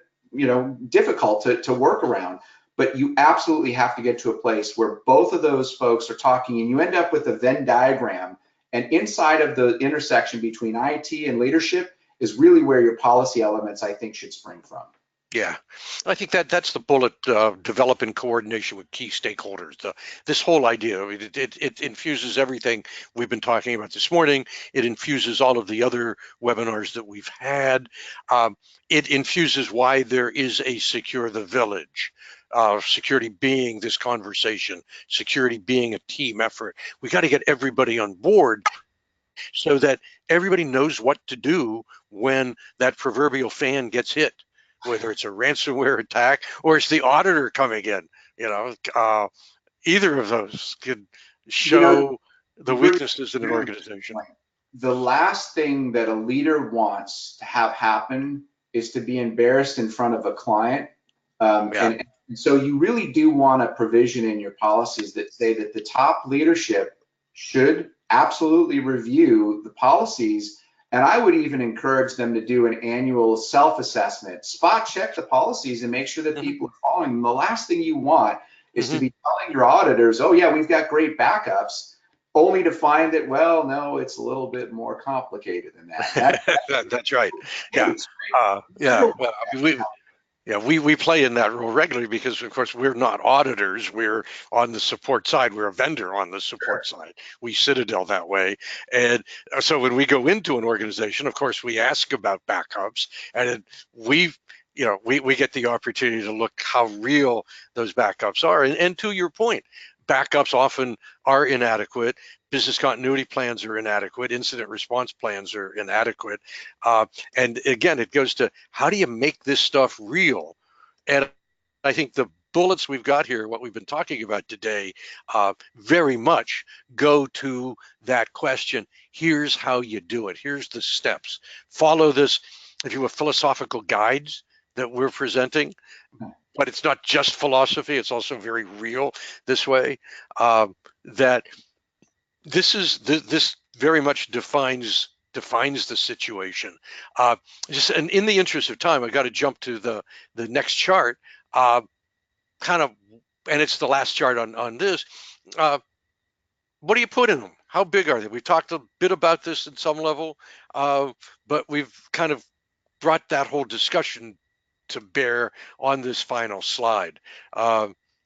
difficult to work around. But you absolutely have to get to a place where both of those folks are talking, and you end up with a Venn diagram. And inside of the intersection between IT and leadership is really where your policy elements, I think, should spring from. Yeah, I think that's the bullet. Develop in coordination with key stakeholders. This whole idea, it infuses everything we've been talking about this morning. It infuses all of the other webinars that we've had. It infuses why there is a Secure the Village. Security being this conversation, security being a team effort. We got to get everybody on board so that everybody knows what to do when that proverbial fan gets hit, whether it's a ransomware attack or it's the auditor coming in. Either of those could show the weaknesses in an organization. The last thing that a leader wants to have happen is to be embarrassed in front of a client. And so you really do want a provision in your policies that say that the top leadership should absolutely review the policies. And I would even encourage them to do an annual self-assessment, spot check the policies and make sure that people are following them. The last thing you want is to be telling your auditors, oh yeah, we've got great backups, only to find that, well, no, it's a little bit more complicated than that. That's right. We play in that role regularly because, of course, we're not auditors. We're on the support side. We're a vendor on the support side. We Citadel that way. And so when we go into an organization, of course, we ask about backups, and we get the opportunity to look how real those backups are. And to your point, backups often are inadequate. Business continuity plans are inadequate. Incident response plans are inadequate. And again, it goes to how do you make this stuff real? And I think the bullets we've got here, what we've been talking about today, very much go to that question. Here's how you do it. Here's the steps. Follow this, if you will, philosophical guides that we're presenting, but it's not just philosophy, it's also very real this way. That this very much defines the situation. Just and in the interest of time, I've got to jump to the next chart. Kind of, and it's the last chart on this. What do you put in them? How big are they? We've talked a bit about this at some level, but we've kind of brought that whole discussion to bear on this final slide.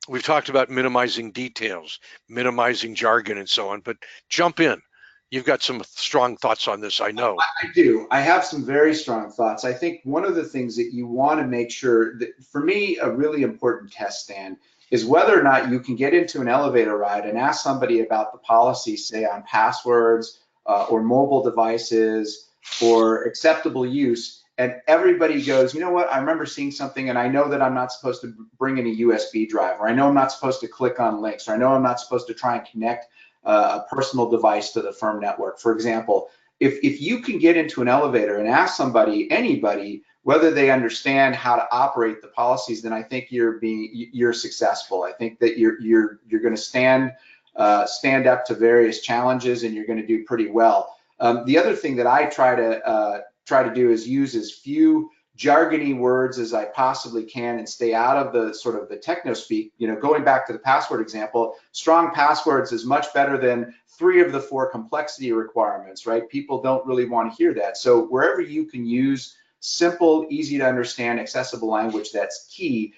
We've talked about minimizing details, minimizing jargon, and so on, but jump in. You've got some strong thoughts on this, I know. I do. I have some very strong thoughts. I think one of the things that you want to make sure that, for me, a really important test stand is whether or not you can get into an elevator ride and ask somebody about the policy, say on passwords or mobile devices or acceptable use, and everybody goes, you know what, I remember seeing something and I know that I'm not supposed to bring in a USB drive, or I know I'm not supposed to click on links, or I know I'm not supposed to try and connect a personal device to the firm network. For example, if you can get into an elevator and ask somebody, anybody, whether they understand how to operate the policies, then I think you're successful. I think that you're going to stand up to various challenges, and you're going to do pretty well. The other thing that I try to do is use as few jargony words as I possibly can and stay out of the sort of the techno speak. You know, going back to the password example, strong passwords is much better than 3 of the 4 complexity requirements, right? People don't really want to hear that. So wherever you can use simple, easy to understand, accessible language, that's key.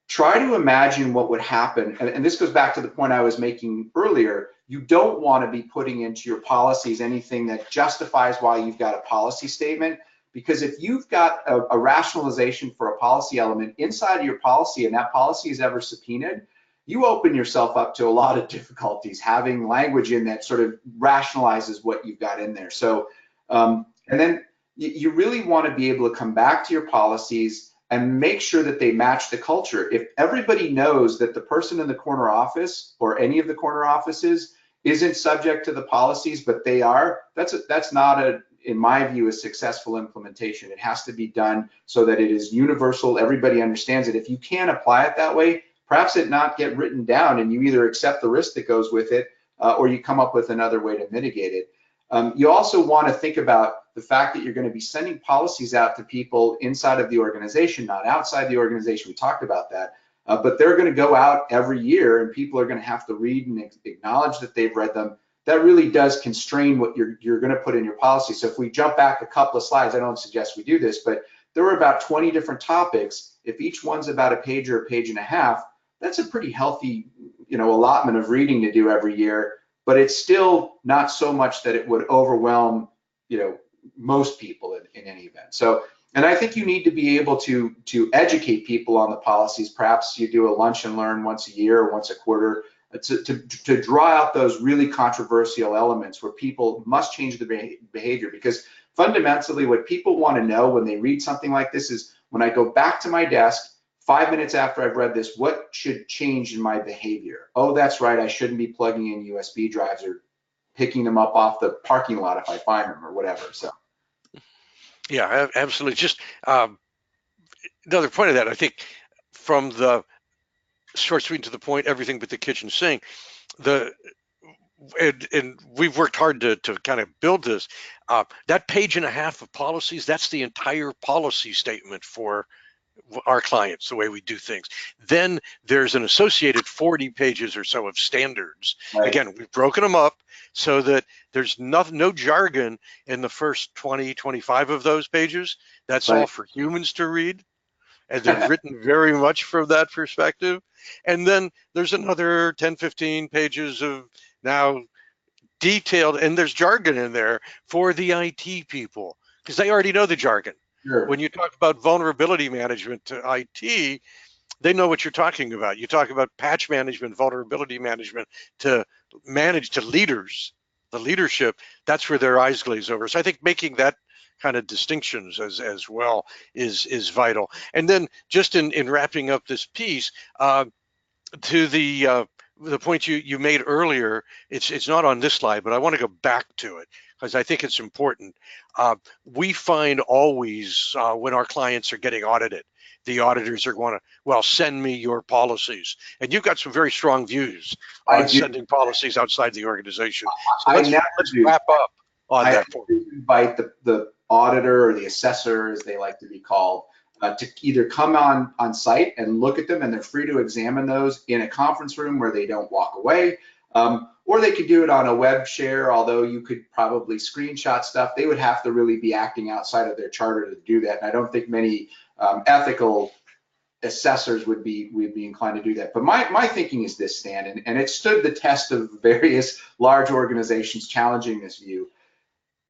Try to imagine what would happen. And this goes back to the point I was making earlier. You don't want to be putting into your policies anything that justifies why you've got a policy statement. Because if you've got a rationalization for a policy element inside of your policy and that policy is ever subpoenaed, you open yourself up to a lot of difficulties having language in that sort of rationalizes what you've got in there. So, and then you really want to be able to come back to your policies and make sure that they match the culture. If everybody knows that the person in the corner office or any of the corner offices isn't subject to the policies, but they are, that's not in my view, a successful implementation. It has to be done so that it is universal, everybody understands it. If you can't apply it that way, perhaps it not get written down and you either accept the risk that goes with it or you come up with another way to mitigate it. You also want to think about the fact that you're going to be sending policies out to people inside of the organization, not outside the organization. We talked about that. But they're going to go out every year and people are going to have to read and acknowledge that they've read them. That really does constrain what you're going to put in your policy. So if we jump back a couple of slides, I don't suggest we do this, but there were about 20 different topics. If each one's about a page or a page and a half, that's a pretty healthy, allotment of reading to do every year. But it's still not so much that it would overwhelm, most people in any event. So, and I think you need to be able to educate people on the policies. Perhaps you do a lunch and learn once a year or once a quarter to draw out those really controversial elements where people must change their behavior. Because fundamentally what people want to know when they read something like this is, when I go back to my desk 5 minutes after I've read this, what should change in my behavior? Oh, that's right, I shouldn't be plugging in USB drives or picking them up off the parking lot if I find them or whatever. So yeah, absolutely. Just another point of that, I think, from the short, sweet, and to the point, everything but the kitchen sink, and we've worked hard to kind of build this. That page and a half of policies, that's the entire policy statement for our clients, the way we do things. Then there's an associated 40 pages or so of standards. Right. Again, we've broken them up so that there's no jargon in the first 20, 25 of those pages. That's right. All for humans to read. And they're written very much from that perspective. And then there's another 10, 15 pages of now detailed, and there's jargon in there for the IT people, because they already know the jargon. Sure. When you talk about vulnerability management to IT, they know what you're talking about. You talk about patch management, vulnerability management to manage to leaders, the leadership, that's where their eyes glaze over. So I think making that kind of distinctions as well is vital. And then just in wrapping up this piece, to the point you made earlier, it's not on this slide, but I want to go back to it because I think it's important. We find always when our clients are getting audited, the auditors are going to, well, send me your policies, and you've got some very strong views I on do. sending policies outside the organization. So I let's never do. wrap up on I that point. invite the auditor or the assessor, as they like to be called, to either come on site and look at them, and they're free to examine those in a conference room where they don't walk away, or they could do it on a web share, although you could probably screenshot stuff. They would have to really be acting outside of their charter to do that, and I don't think many ethical assessors would be inclined to do that. But my thinking is this, Stan, and it stood the test of various large organizations challenging this view.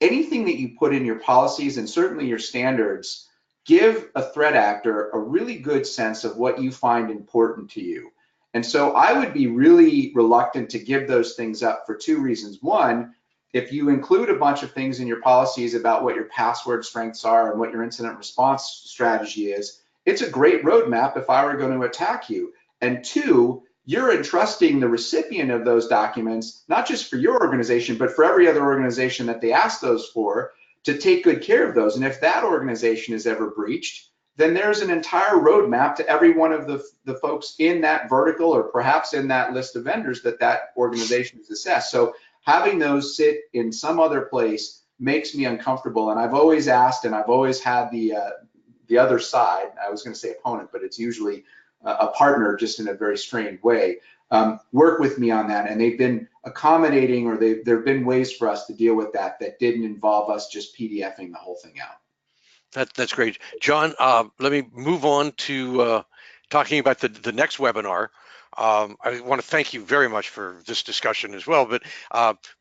Anything that you put in your policies and certainly your standards, give a threat actor a really good sense of what you find important to you. And so I would be really reluctant to give those things up for two reasons. One, if you include a bunch of things in your policies about what your password strengths are and what your incident response strategy is, it's a great roadmap if I were going to attack you. And two, you're entrusting the recipient of those documents, not just for your organization, but for every other organization that they ask those for, to take good care of those. And if that organization is ever breached, then there's an entire roadmap to every one of the folks in that vertical or perhaps in that list of vendors that organization has assessed. So having those sit in some other place makes me uncomfortable. And I've always asked, and I've always had the other side, I was going to say opponent, but it's usually a partner, just in a very strained way, work with me on that. And they've been accommodating, or there have been ways for us to deal with that didn't involve us just PDFing the whole thing out. That's great. John, let me move on to talking about the next webinar. I want to thank you very much for this discussion as well, but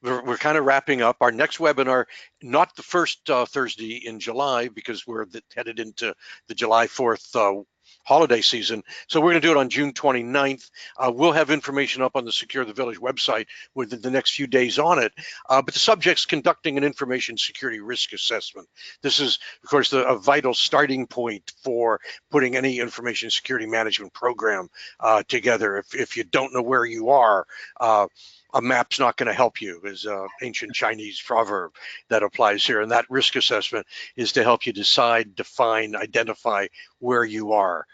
we're kind of wrapping up. Our next webinar, not the first Thursday in July, because we're headed into the July 4th holiday season. So we're going to do it on June 29th. We'll have information up on the Secure the Village website within the next few days on it. But the subject's conducting an information security risk assessment. This is, of course, a vital starting point for putting any information security management program together. If you don't know where you are, a map's not going to help you, is an ancient Chinese proverb that applies here. And that risk assessment is to help you decide, define, identify where you are.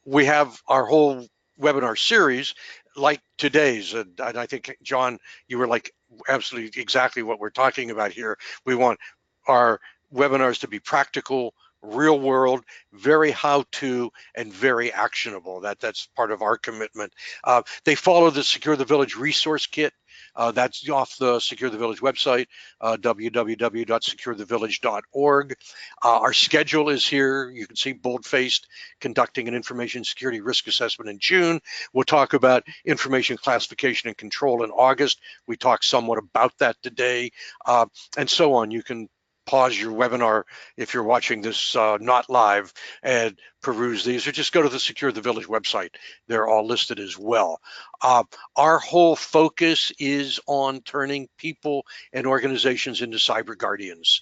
We have our whole webinar series like today's, and I think, John, you were like absolutely exactly what we're talking about here. We want our webinars to be practical, real world, very how-to, and very actionable. That's part of our commitment. They follow the Secure the Village resource kit. That's off the Secure the Village website, www.securethevillage.org. Our schedule is here. You can see bold-faced, conducting an information security risk assessment in June. We'll talk about information classification and control in August. We talked somewhat about that today, and so on. You can pause your webinar if you're watching this not live and peruse these, or just go to the Secure the Village website. They're all listed as well. Our whole focus is on turning people and organizations into cyber guardians.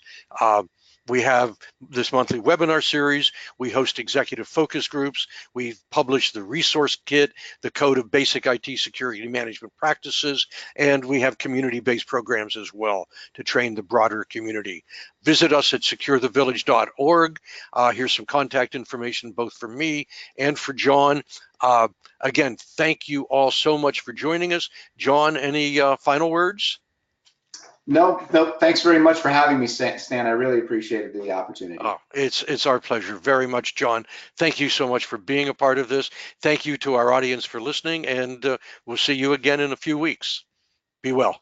We have this monthly webinar series. We host executive focus groups. We've published the resource kit, the Code of Basic IT Security Management Practices, and we have community-based programs as well to train the broader community. Visit us at SecureTheVillage.org. Here's some contact information both for me and for John. Again, thank you all so much for joining us. John, any final words? No, thanks very much for having me, Stan. I really appreciated the opportunity. Oh, it's our pleasure very much, John. Thank you so much for being a part of this. Thank you to our audience for listening, and we'll see you again in a few weeks. Be well.